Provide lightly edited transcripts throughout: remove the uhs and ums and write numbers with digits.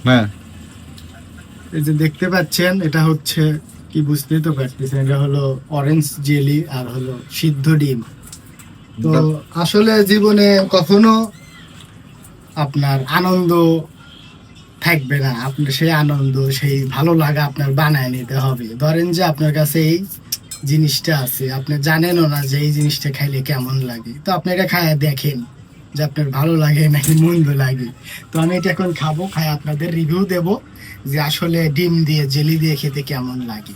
হ্যাঁ, এই যে দেখতে পাচ্ছেন এটা হচ্ছে কি বুঝতেই তো পারতেছেন, এটা হলো অরেঞ্জ জেলি আর হলো সিদ্ধ ডিম। তো আসলে জীবনে কখনো আপনার আনন্দ থাকবে না, আপনার সেই আনন্দ সেই ভালো লাগা আপনার বানায় নিতে হবে। ধরেন যে আপনার কাছে এই জিনিসটা আছে, আপনি জানেনও না যে এই জিনিসটা খাইলে কেমন লাগে, তো আপনি এটা খায় দেখেন যে আপনার ভালো লাগে নাকি মন্দ লাগে। তো আমি এটা এখন খাবো, খাই আপনাদের রিভিউ দেব যে আসলে ডিম দিয়ে জেলি দিয়ে খেতে কেমন লাগে।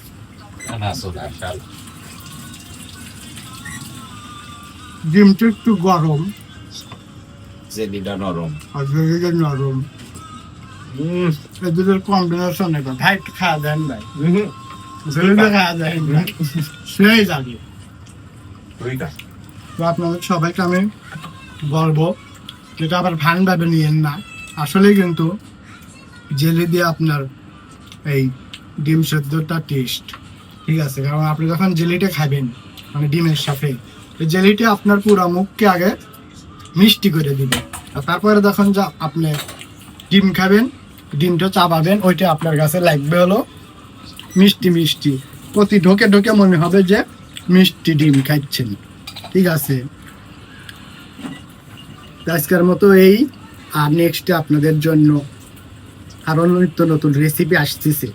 ডিমটা একটু গরম জেলিটা নরম। আর জেলিটা নরম, এই দুটোর কম্বিনেশন এটা ভাই একটু খাওয়া দেন ভাই, জেলিটা খাওয়া দেন ভাই, সেই লাগে। তো আপনাদের সবাইকে আমি বলবো যেটা আবার ভান ভাবে নিয়েন না, আসলে কিন্তু জেলি দিয়ে আপনার এই ডিম সেদ্ধটা টেস্ট ঠিক আছে, কারণ আপনি যখন জেলিটা খাবেন মানে ডিমের সাথে, এই জেলিটা আপনার পুরো মুখকে আগে মিষ্টি করে দিবে, আর তারপরে যখন যা আপনি ডিম খাবেন, ডিমটা চাবাবেন, ওইটা আপনার কাছে লাগবে হলো মিষ্টি মিষ্টি, প্রতি ঢোকে ঢোকে মনে হবে যে মিষ্টি ডিম খাচ্ছেন। ঠিক আছে, তো আজকের মতো এই, আর নেক্সটে আপনাদের জন্য আরো নিত্য নতুন রেসিপি আসতেছে।